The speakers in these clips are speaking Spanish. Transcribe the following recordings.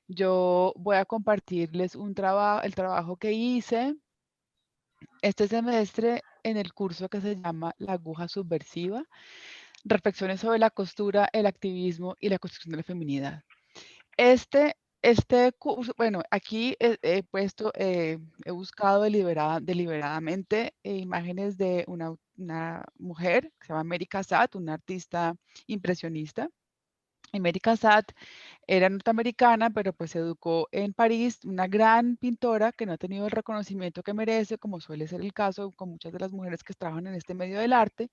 Yo voy a compartirles el trabajo que hice este semestre en el curso que se llama La aguja subversiva, reflexiones sobre la costura, el activismo y la construcción de la feminidad. Este curso, bueno, aquí he puesto, he buscado deliberadamente imágenes de una mujer que se llama Mary Cassatt, una artista impresionista. Y Mary Cassatt era norteamericana, pero pues se educó en París, una gran pintora que no ha tenido el reconocimiento que merece, como suele ser el caso con muchas de las mujeres que trabajan en este medio del arte.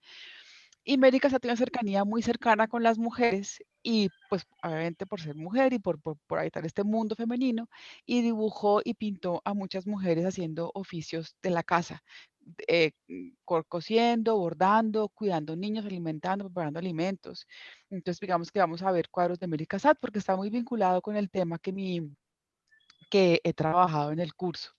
Y Mary Cassatt tiene una cercanía muy cercana con las mujeres y pues obviamente por ser mujer y por habitar este mundo femenino, y dibujó y pintó a muchas mujeres haciendo oficios de la casa, cosiendo, bordando, cuidando niños, alimentando, preparando alimentos. Entonces digamos que vamos a ver cuadros de Mary Cassatt porque está muy vinculado con el tema que he trabajado en el curso.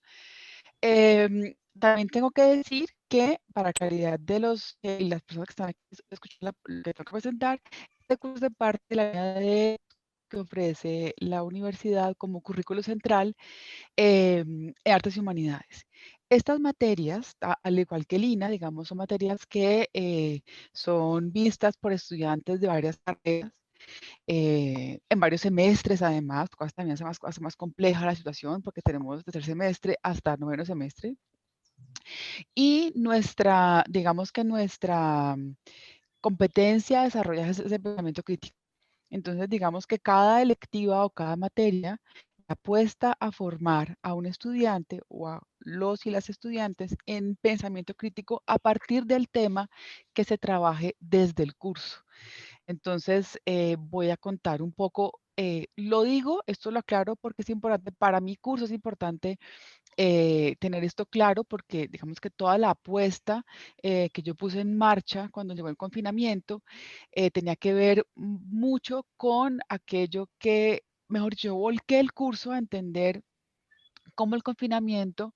También tengo que decir que para claridad de las personas que están aquí escuchando lo que tengo que presentar, este curso es parte de la línea que ofrece la universidad como currículo central en artes y humanidades. Estas materias, al igual que el INA, digamos, son materias que son vistas por estudiantes de varias carreras en varios semestres, además, cosas también hace más compleja la situación porque tenemos tercer semestre hasta noveno semestre. Y digamos que nuestra competencia desarrolla ese pensamiento crítico. Entonces, digamos que cada electiva o cada materia apuesta a formar a un estudiante o a los y las estudiantes en pensamiento crítico a partir del tema que se trabaje desde el curso. Entonces, voy a contar un poco, lo digo, esto lo aclaro porque es importante, para mi curso es importante tener esto claro porque digamos que toda la apuesta que yo puse en marcha cuando llegó el confinamiento tenía que ver mucho con aquello que, mejor dicho, yo volqué el curso a entender cómo el confinamiento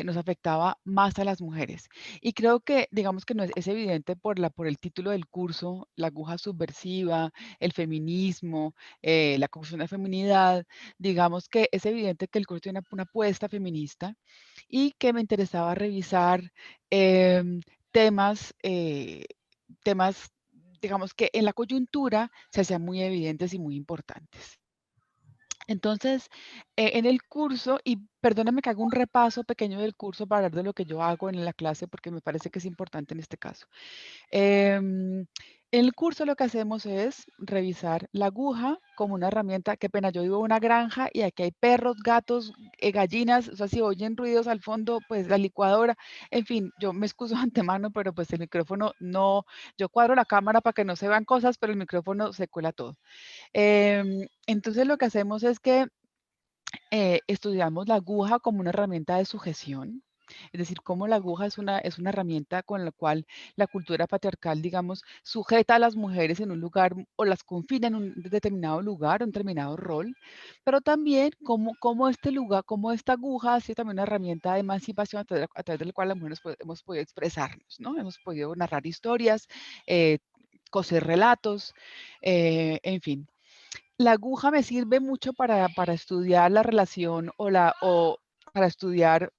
nos afectaba más a las mujeres. Y creo que, digamos que no es evidente por el título del curso, la aguja subversiva, el feminismo, la construcción de feminidad, digamos que es evidente que el curso tiene una apuesta feminista y que me interesaba revisar em, temas, temas, digamos que en la coyuntura se hacían muy evidentes y muy importantes. Entonces, en el curso, y perdóname que haga un repaso pequeño del curso para hablar de lo que yo hago en la clase, porque me parece que es importante en este caso. En el curso lo que hacemos es revisar la aguja como una herramienta. Qué pena, yo vivo en una granja y aquí hay perros, gatos, gallinas, o sea, si oyen ruidos al fondo, pues la licuadora, en fin, yo me excuso de antemano, pero pues el micrófono no, yo cuadro la cámara para que no se vean cosas, pero el micrófono se cuela todo. Entonces lo que hacemos es que estudiamos la aguja como una herramienta de sujeción, es decir, cómo la aguja es una herramienta con la cual la cultura patriarcal, digamos, sujeta a las mujeres en un lugar o las confina en un determinado lugar, un determinado rol, pero también cómo este lugar, cómo esta aguja ha sido también una herramienta de emancipación a través de la cual las mujeres hemos podido expresarnos, ¿no? Hemos podido narrar historias, eh, coser relatos, en fin. La aguja me sirve mucho para estudiar la relación o para estudiar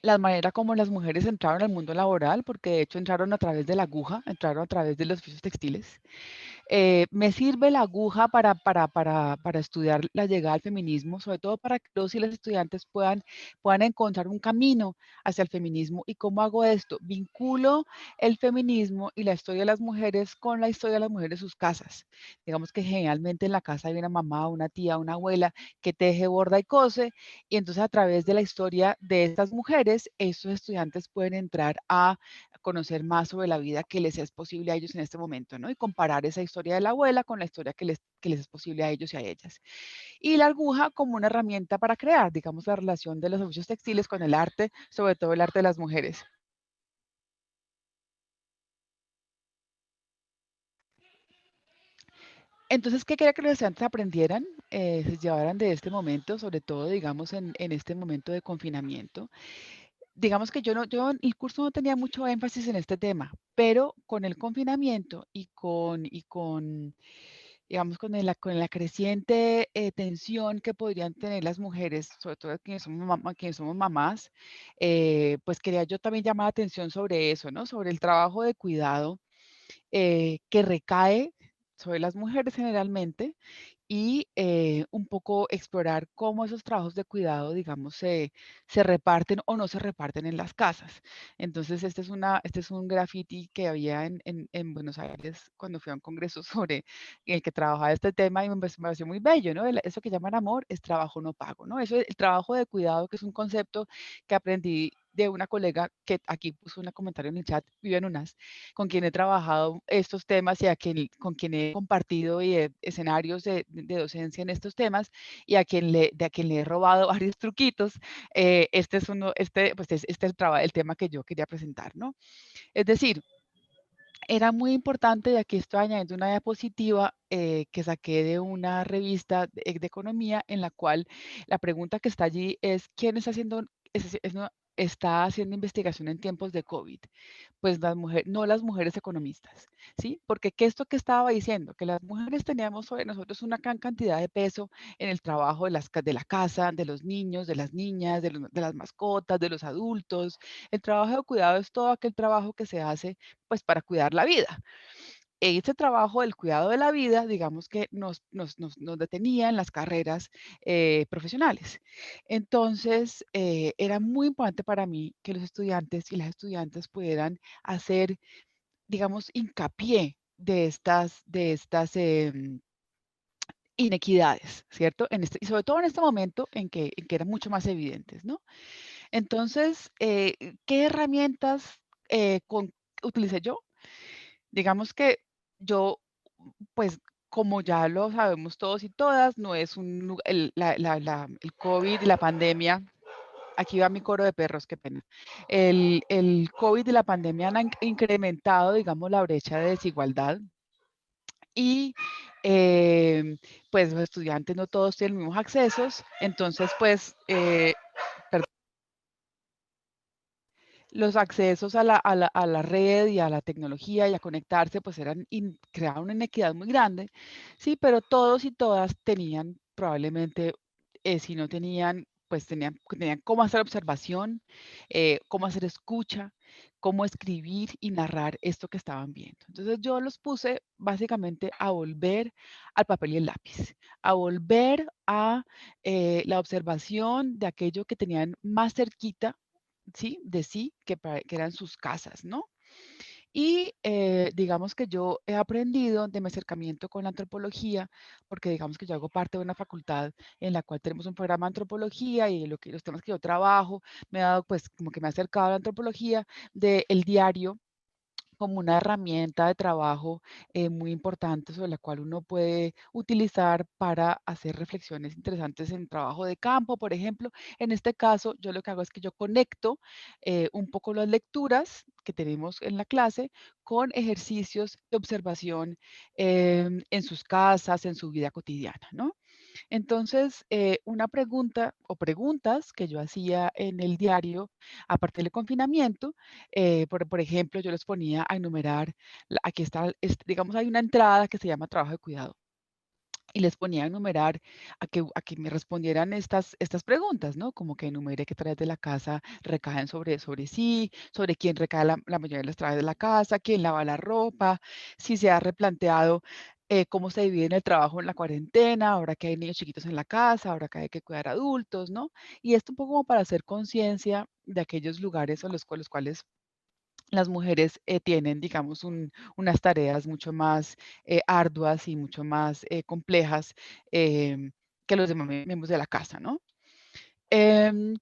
la manera como las mujeres entraron al mundo laboral, porque de hecho entraron a través de la aguja, entraron a través de los oficios textiles. Me sirve la aguja para estudiar la llegada al feminismo, sobre todo para que los y las estudiantes puedan encontrar un camino hacia el feminismo. ¿Y cómo hago esto? Vinculo el feminismo y la historia de las mujeres con la historia de las mujeres de sus casas. Digamos que generalmente en la casa hay una mamá, una tía, una abuela que teje, borda y cose, y entonces a través de la historia de estas mujeres, estos estudiantes pueden entrar a conocer más sobre la vida que les es posible a ellos en este momento, ¿no? Y comparar esa historia de la abuela con la historia que les es posible a ellos y a ellas. Y la aguja como una herramienta para crear, digamos, la relación de los oficios textiles con el arte, sobre todo el arte de las mujeres. Entonces, ¿qué quería que los estudiantes aprendieran? Se llevaran de este momento, sobre todo, digamos, en este momento de confinamiento. digamos que yo en el curso no tenía mucho énfasis en este tema, pero con el confinamiento y con digamos, con la creciente tensión que podrían tener las mujeres, sobre todo quienes somos mamás, pues quería yo también llamar la atención sobre eso, ¿no? Sobre el trabajo de cuidado que recae sobre las mujeres generalmente y un poco explorar cómo esos trabajos de cuidado, digamos, se reparten o no se reparten en las casas. Entonces, este es un graffiti que había en Buenos Aires cuando fui a un congreso sobre el que trabajaba este tema y me pareció muy bello, ¿no? Eso que llaman amor es trabajo no pago, ¿no? Eso, el trabajo de cuidado, que es un concepto que aprendí de una colega que aquí puso un comentario en el chat, vive en UNAS, con quien he trabajado estos temas y con quien he compartido escenarios de docencia en estos temas y a quien le he robado varios truquitos. Este es uno, pues este es el tema que yo quería presentar, ¿no? Es decir, era muy importante, y aquí estoy añadiendo una diapositiva que saqué de una revista de economía en la cual la pregunta que está allí es, ¿quién está haciendo, está haciendo investigación en tiempos de COVID? Pues las mujeres, no las mujeres economistas, ¿sí? Porque ¿qué esto que estaba diciendo? Que las mujeres teníamos sobre nosotros una gran cantidad de peso en el trabajo de la casa, de los niños, de las niñas, de las mascotas, de los adultos. El trabajo de cuidado es todo aquel trabajo que se hace pues para cuidar la vida. Ese trabajo del cuidado de la vida, digamos que nos detenía en las carreras profesionales. Entonces, era muy importante para mí que los estudiantes y las estudiantes pudieran hacer, digamos, hincapié de estas inequidades, ¿cierto? Y sobre todo en este momento en que eran mucho más evidentes, ¿no? Entonces, ¿qué herramientas utilicé yo? Digamos que yo, pues, como ya lo sabemos todos y todas, no es un lu el COVID y la pandemia, aquí va mi coro de perros, qué pena. El COVID y la pandemia han incrementado, digamos, la brecha de desigualdad y, pues, los estudiantes no todos tienen los mismos accesos. Entonces, pues, los accesos a la red y a la tecnología y a conectarse, pues creaban una inequidad muy grande, sí, pero todos y todas tenían probablemente, si no tenían, pues tenían cómo hacer observación, cómo hacer escucha, cómo escribir y narrar esto que estaban viendo. Entonces yo los puse básicamente a volver al papel y el lápiz, a volver a la observación de aquello que tenían más cerquita, ¿sí? De sí, que eran sus casas, ¿no? Y digamos que yo he aprendido de mi acercamiento con la antropología, porque digamos que yo hago parte de una facultad en la cual tenemos un programa de antropología y los temas que yo trabajo, me ha dado pues como que me ha acercado a la antropología del diario como una herramienta de trabajo muy importante sobre la cual uno puede utilizar para hacer reflexiones interesantes en trabajo de campo, por ejemplo. En este caso, yo lo que hago es que yo conecto un poco las lecturas que tenemos en la clase con ejercicios de observación en sus casas, en su vida cotidiana, ¿no? Entonces, una pregunta o preguntas que yo hacía en el diario, aparte del confinamiento, por ejemplo, yo les ponía a enumerar, aquí está, digamos, hay una entrada que se llama trabajo de cuidado. Y les ponía a enumerar, a que me respondieran estas preguntas, ¿no? Como que enumere qué tareas de la casa recaen sobre sí, sobre quién recae la mayoría de las tareas de la casa, quién lava la ropa, si se ha replanteado cómo se divide el trabajo en la cuarentena, ahora que hay niños chiquitos en la casa, ahora que hay que cuidar adultos, ¿no? Y esto un poco como para hacer conciencia de aquellos lugares a los cuales las mujeres tienen, digamos, unas tareas mucho más arduas y mucho más complejas que los demás miembros de la casa, ¿no? Em,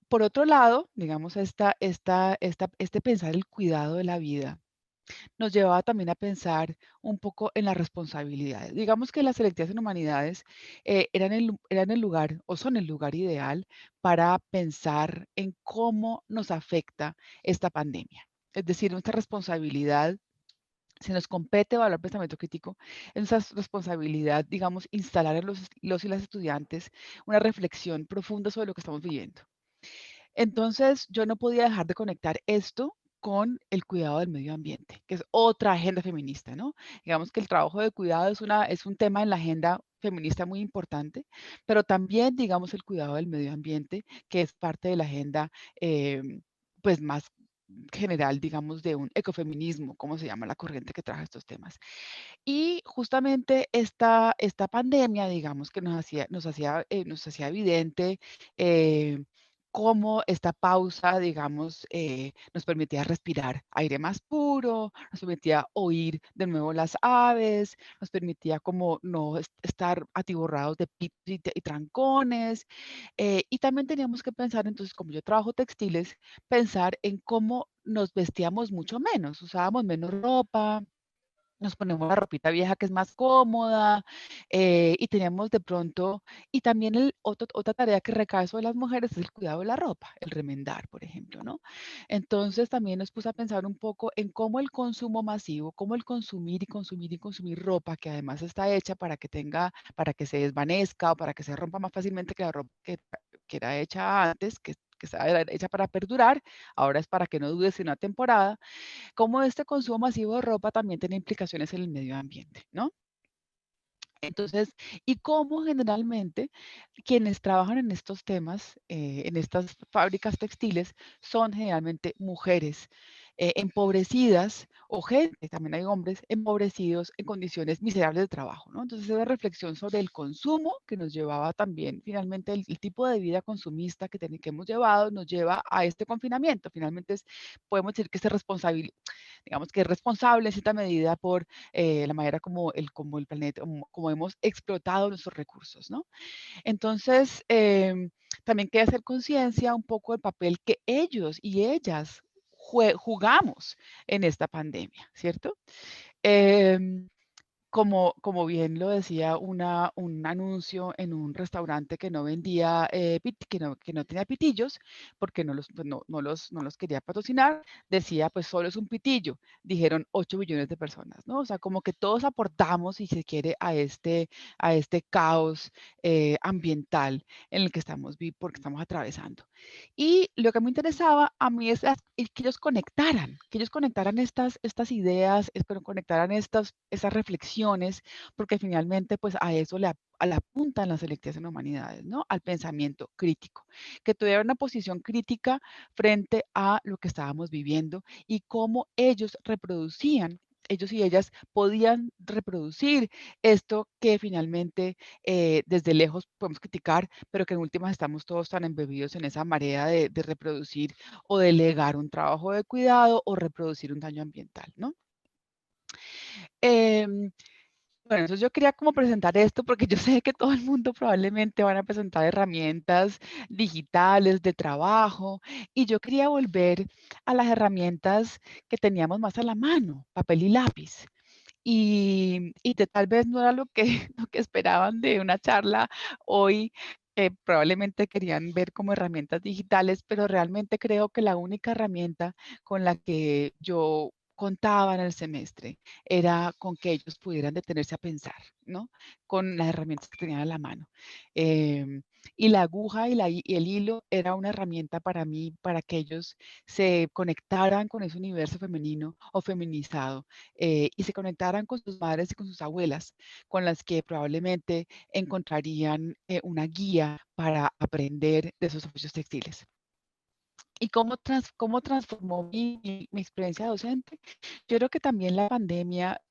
por otro lado, digamos, este pensar el cuidado de la vida nos llevaba también a pensar un poco en las responsabilidades. Digamos que las selectivas en humanidades eran el lugar o son el lugar ideal para pensar en cómo nos afecta esta pandemia. Es decir, nuestra responsabilidad, si nos compete evaluar pensamiento crítico, es nuestra responsabilidad, digamos, instalar en los y las estudiantes una reflexión profunda sobre lo que estamos viviendo. Entonces, yo no podía dejar de conectar esto con el cuidado del medio ambiente, que es otra agenda feminista, ¿no? Digamos que el trabajo de cuidado es un tema en la agenda feminista muy importante, pero también, digamos, el cuidado del medio ambiente, que es parte de la agenda, pues, más general, digamos, de un ecofeminismo, como se llama la corriente que trabaja estos temas. Y justamente esta pandemia, digamos, que nos hacía evidente, cómo esta pausa, digamos, nos permitía respirar aire más puro, nos permitía oír de nuevo las aves, nos permitía como no estar atiborrados de pitos y trancones. Y también teníamos que pensar, entonces, como yo trabajo textiles, pensar en cómo nos vestíamos mucho menos, usábamos menos ropa, nos ponemos la ropita vieja que es más cómoda, y teníamos de pronto y también otra tarea que recae sobre las mujeres es el cuidado de la ropa, el remendar, por ejemplo, ¿no? Entonces, también nos puso a pensar un poco en cómo el consumo masivo, cómo el consumir y consumir y consumir ropa, que además está hecha para que se desvanezca o para que se rompa más fácilmente que la ropa que era hecha antes, era hecha para perdurar, ahora es para que no dure sino una temporada, cómo este consumo masivo de ropa también tiene implicaciones en el medio ambiente, ¿no? Entonces, y cómo generalmente quienes trabajan en estos temas, en estas fábricas textiles, son generalmente mujeres empobrecidas o gente, también hay hombres empobrecidos en condiciones miserables de trabajo, ¿no? Entonces, es una reflexión sobre el consumo que nos llevaba también, finalmente, el tipo de vida consumista que hemos llevado nos lleva a este confinamiento. Finalmente, podemos decir que digamos que es responsable en cierta medida por la manera como el planeta, como hemos explotado nuestros recursos, ¿no? Entonces, también queda hacer conciencia un poco del papel que ellos y ellas jugamos en esta pandemia, ¿cierto? Em, como bien lo decía un anuncio en un restaurante que no vendía, que no tenía pitillos, porque no los quería patrocinar, decía, pues solo es un pitillo, dijeron 8 millones de personas, ¿no? O sea, como que todos aportamos, si se quiere, a este caos ambiental en el que porque estamos atravesando. Y lo que me interesaba a mí es que ellos conectaran estas ideas, que conectaran esas reflexiones, porque finalmente pues a eso le apuntan las selectivas en humanidades, ¿no? Al pensamiento crítico, que tuviera una posición crítica frente a lo que estábamos viviendo y cómo ellos y ellas podían reproducir esto que finalmente desde lejos podemos criticar, pero que en últimas estamos todos tan embebidos en esa marea de reproducir o delegar un trabajo de cuidado o reproducir un daño ambiental, ¿no? Em, bueno, entonces yo quería como presentar esto porque yo sé que todo el mundo probablemente van a presentar herramientas digitales de trabajo y yo quería volver a las herramientas que teníamos más a la mano, papel y lápiz. Y que tal vez no era lo que lo que esperaban de una charla hoy, probablemente querían ver como herramientas digitales, pero realmente creo que la única herramienta con la que yo contaba en el semestre era con que ellos pudieran detenerse a pensar, ¿no? Con las herramientas que tenían a la mano. Em, y la aguja y el hilo era una herramienta para mí, para que ellos se conectaran con ese universo femenino o feminizado y se conectaran con sus madres y con sus abuelas, con las que probablemente encontrarían una guía para aprender de esos oficios textiles. ¿Y cómo transformó mi experiencia docente? Yo creo que también la pandemia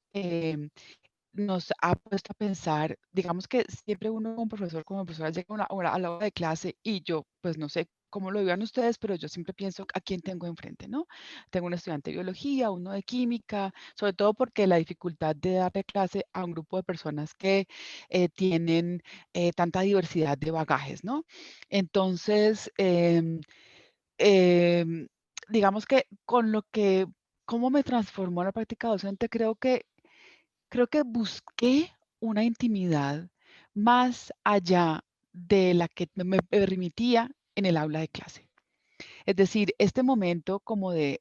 nos ha puesto a pensar, digamos que siempre uno como profesor, como profesora llega a la hora de clase y yo, pues no sé cómo lo vivan ustedes, pero yo siempre pienso a quién tengo enfrente, ¿no? Tengo un estudiante de biología, uno de química, sobre todo porque la dificultad de darle clase a un grupo de personas que tienen tanta diversidad de bagajes, ¿no? Entonces, em, digamos que cómo me transformó la práctica docente, creo que busqué una intimidad más allá de la que me permitía en el aula de clase. Es decir, este momento como de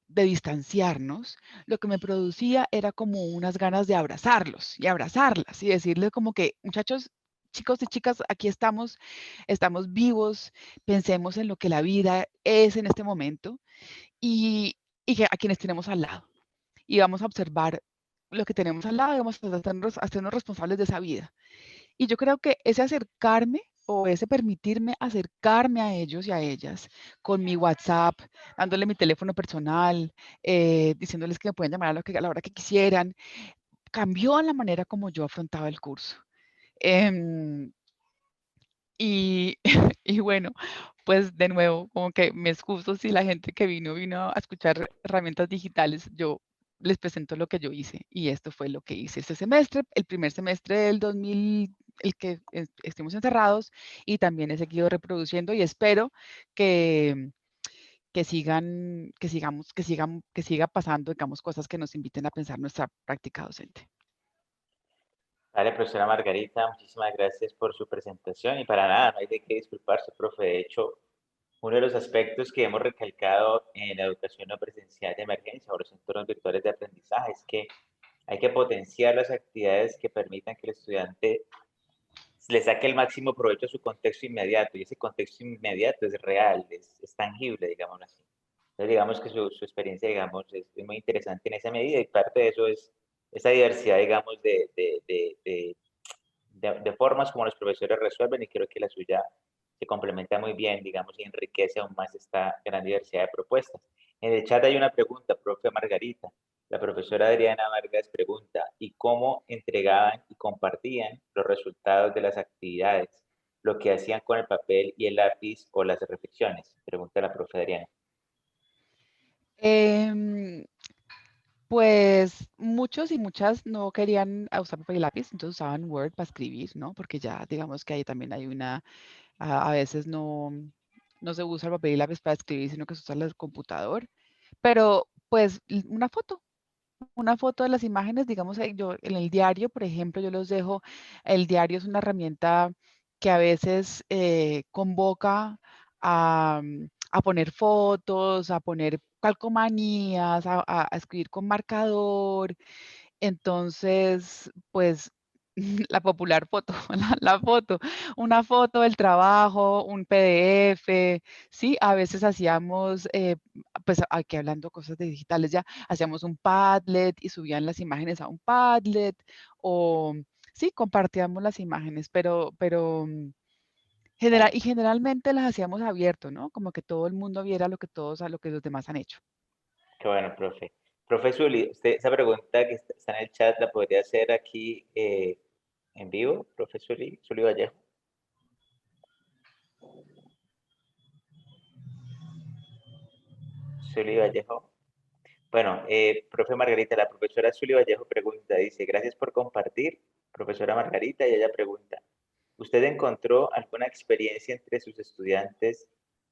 distanciarnos, lo que me producía era como unas ganas de abrazarlos y abrazarlas y decirles como que, muchachos, chicos y chicas, aquí estamos vivos, pensemos en lo que la vida es en este momento y, a quienes tenemos al lado. Y vamos a observar lo que tenemos al lado y vamos a hacernos responsables de esa vida. Y yo creo que ese acercarme o ese permitirme acercarme a ellos y a ellas con mi WhatsApp, dándole mi teléfono personal, diciéndoles que me pueden llamar a la hora que quisieran, cambió la manera como yo afrontaba el curso. Em, y, y bueno, pues de nuevo, como que me excuso si la gente que vino a escuchar herramientas digitales, yo les presento lo que yo hice y esto fue lo que hice este semestre, el primer semestre del 2000, el que estuvimos encerrados y también he seguido reproduciendo y espero que, que siga pasando, digamos, cosas que nos inviten a pensar nuestra práctica docente. Vale, profesora Margarita, muchísimas gracias por su presentación y para nada, no hay de qué disculparse, profe. De hecho, uno de los aspectos que hemos recalcado en la educación no presencial de emergencia o los entornos virtuales de aprendizaje es que hay que potenciar las actividades que permitan que el estudiante le saque el máximo provecho a su contexto inmediato, y ese contexto inmediato es real, es tangible, digamos así. Entonces, digamos que su experiencia, digamos, es muy interesante en esa medida, y parte de eso es esa diversidad, digamos, de formas como los profesores resuelven, y creo que la suya se complementa muy bien, digamos, y enriquece aún más esta gran diversidad de propuestas. En el chat hay una pregunta, profe Margarita. La profesora Adriana Vargas pregunta, ¿y cómo entregaban y compartían los resultados de las actividades? Lo que hacían con el papel y el lápiz o las reflexiones, pregunta la profe Adriana. Em, Pues muchos y muchas no querían usar papel y lápiz, entonces usaban Word para escribir, ¿no? Porque ya digamos que ahí también hay a veces no se usa el papel y lápiz para escribir, sino que se usa el computador. Pero pues una foto de las imágenes, digamos, yo en el diario, por ejemplo, yo los dejo, el diario es una herramienta que a veces convoca a poner fotos, a poner calcomanías, a escribir con marcador. Entonces, pues la popular foto, la foto, una foto del trabajo, un PDF, sí, a veces hacíamos, pues aquí hablando cosas de digitales ya, hacíamos un Padlet y subían las imágenes a un Padlet o sí, compartíamos las imágenes, Vale, generalmente las hacíamos abierto, ¿no? Como que todo el mundo viera lo que los demás han hecho. qué bueno, profe. Profe Zuli, usted esa pregunta que está en el chat la podría hacer aquí en vivo, profe Zuli, Zuli Vallejo. Zuli Vallejo. Bueno, profe Margarita, la profesora Zuli Vallejo pregunta, dice, gracias por compartir, profesora Margarita, y ella pregunta, ¿usted encontró alguna experiencia entre sus estudiantes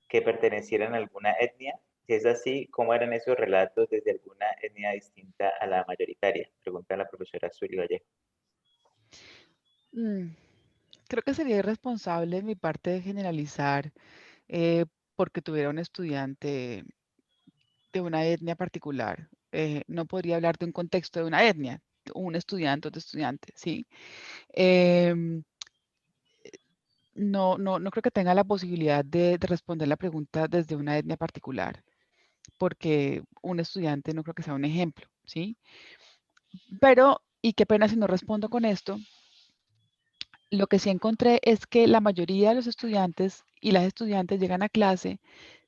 que pertenecieran a alguna etnia? Si es así, ¿cómo eran esos relatos desde alguna etnia distinta a la mayoritaria? Pregunta la profesora Zuli Vallejo. Mm, Creo que sería irresponsable de mi parte de generalizar eh, porque tuviera un estudiante de una etnia particular. No podría hablar de un contexto de una etnia, un estudiante, otro estudiante, ¿sí? Em, no creo que tenga la posibilidad de responder la pregunta desde una etnia particular, porque un estudiante no creo que sea un ejemplo, ¿sí? Pero, y qué pena si no respondo con esto, lo que sí encontré es que la mayoría de los estudiantes y las estudiantes llegan a clase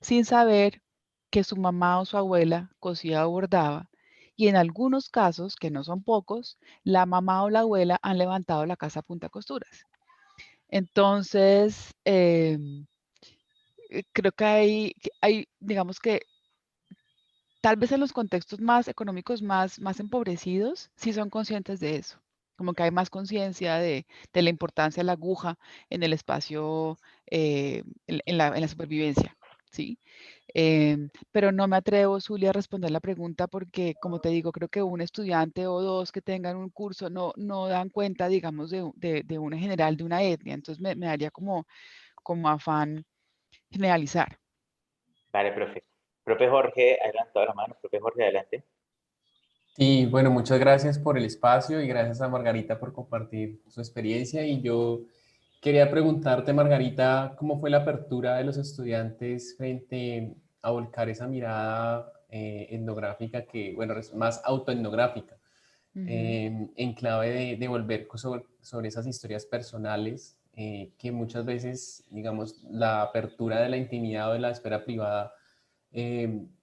sin saber que su mamá o su abuela cosía o bordaba y en algunos casos, que no son pocos, la mamá o la abuela han levantado la casa a punta costuras. Entonces, creo que digamos que tal vez en los contextos más económicos más empobrecidos, sí son conscientes de eso. Como que hay más conciencia de la importancia de la aguja en el espacio, en la supervivencia, ¿sí? Pero no me atrevo, Zulia, a responder la pregunta porque, como te digo, creo que un estudiante o dos que tengan un curso no dan cuenta, digamos, de una general, de una etnia. Entonces me daría como afán generalizar. Vale, profe. Profe Jorge, ha levantado la mano. Profe Jorge, adelante. Sí, bueno, muchas gracias por el espacio y gracias a Margarita por compartir su experiencia. Y yo Quería preguntarte, Margarita, ¿cómo fue la apertura de los estudiantes frente a volcar esa mirada etnográfica que, bueno, es más autoetnográfica, Ujú. en clave de volver sobre esas historias personales que muchas veces, digamos, la apertura de la intimidad o de la esfera privada,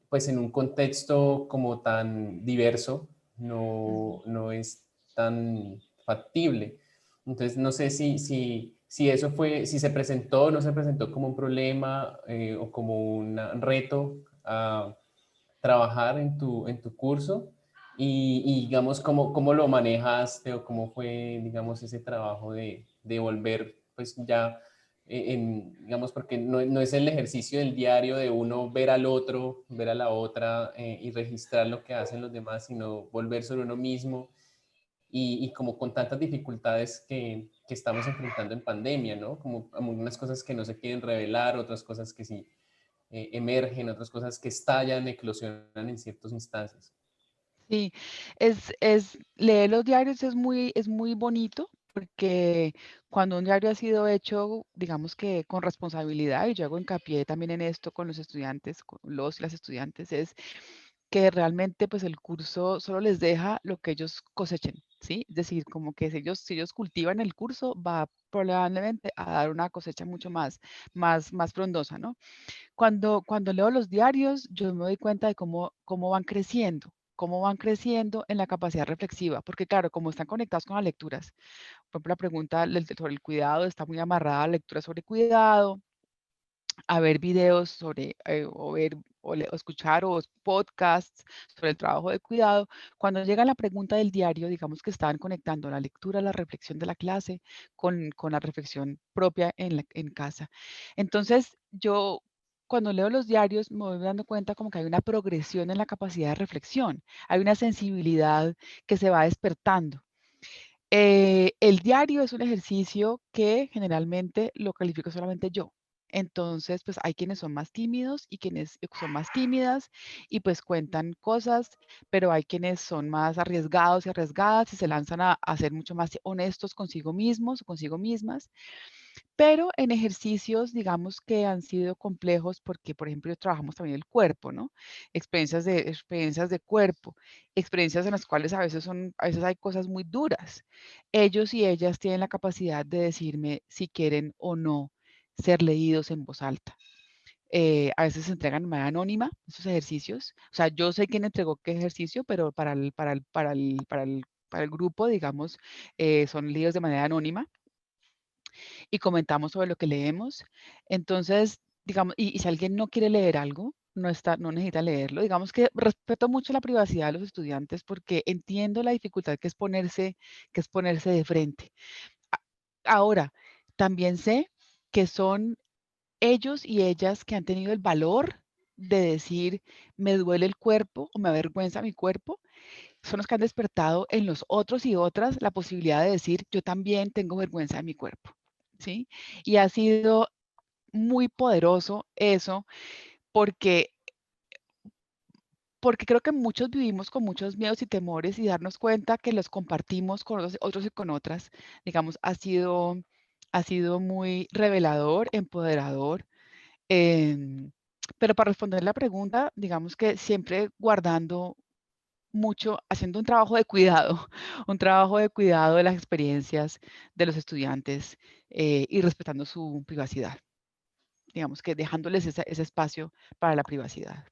pues en un contexto como tan diverso, Ujú. no es tan factible. Entonces, no sé si eso fue, si se presentó o no se presentó como un problema o como un reto a trabajar en tu curso y digamos, cómo lo manejaste o cómo fue, digamos, ese trabajo de volver, pues ya, digamos, porque no es el ejercicio del diario de uno ver al otro, ver a la otra y registrar lo que hacen los demás, sino volver sobre uno mismo y como con tantas dificultades que estamos enfrentando en pandemia, ¿no? Como algunas cosas que no se quieren revelar, otras cosas que sí emergen, otras cosas que estallan, eclosionan en ciertas instancias. Sí, leer los diarios es muy bonito porque cuando un diario ha sido hecho, digamos que con responsabilidad, y yo hago hincapié también en esto con los estudiantes, con los y las estudiantes, es que realmente pues el curso solo les deja lo que ellos cosechen, ¿sí? Es decir, como que si ellos cultivan el curso, va probablemente a dar una cosecha mucho más frondosa, ¿no? Cuando leo los diarios, yo me doy cuenta de cómo van creciendo en la capacidad reflexiva, porque claro, como están conectados con las lecturas, por ejemplo, la pregunta sobre el cuidado está muy amarrada a lecturas sobre cuidado, a ver videos sobre, o ver o escuchar podcasts sobre el trabajo de cuidado. Cuando llega la pregunta del diario, digamos que estaban conectando la lectura, la reflexión de la clase con la reflexión propia en casa. Entonces, yo cuando leo los diarios me voy dando cuenta como que hay una progresión en la capacidad de reflexión, hay una sensibilidad que se va despertando. El diario es un ejercicio que generalmente lo califico solamente yo. Entonces, pues hay quienes son más tímidos y quienes son más tímidas y pues cuentan cosas, pero hay quienes son más arriesgados y arriesgadas y se lanzan a ser mucho más honestos consigo mismos o consigo mismas. Pero en ejercicios, digamos que han sido complejos porque, por ejemplo, trabajamos también el cuerpo, ¿no? Experiencias de cuerpo, experiencias en las cuales a veces hay cosas muy duras. Ellos y ellas tienen la capacidad de decirme si quieren o no ser leídos en voz alta. A veces se entregan de manera anónima esos ejercicios. O sea, yo sé quién entregó qué ejercicio, pero para el grupo, digamos, son leídos de manera anónima y comentamos sobre lo que leemos. Entonces, digamos, y si alguien no quiere leer algo, no necesita leerlo. Digamos que respeto mucho la privacidad de los estudiantes porque entiendo la dificultad que es ponerse de frente. A- Ahora, también sé que son ellos y ellas que han tenido el valor de decir, me duele el cuerpo o me avergüenza mi cuerpo, son los que han despertado en los otros y otras la posibilidad de decir, yo también tengo vergüenza de mi cuerpo, ¿sí? Y ha sido muy poderoso eso porque, porque creo que muchos vivimos con muchos miedos y temores y darnos cuenta que los compartimos con otros y con otras, digamos, ha sido muy revelador, empoderador. em, pero para responder la pregunta, digamos que siempre guardando mucho, haciendo un trabajo de cuidado, un trabajo de cuidado de las experiencias de los estudiantes y respetando su privacidad. Digamos que dejándoles ese espacio para la privacidad.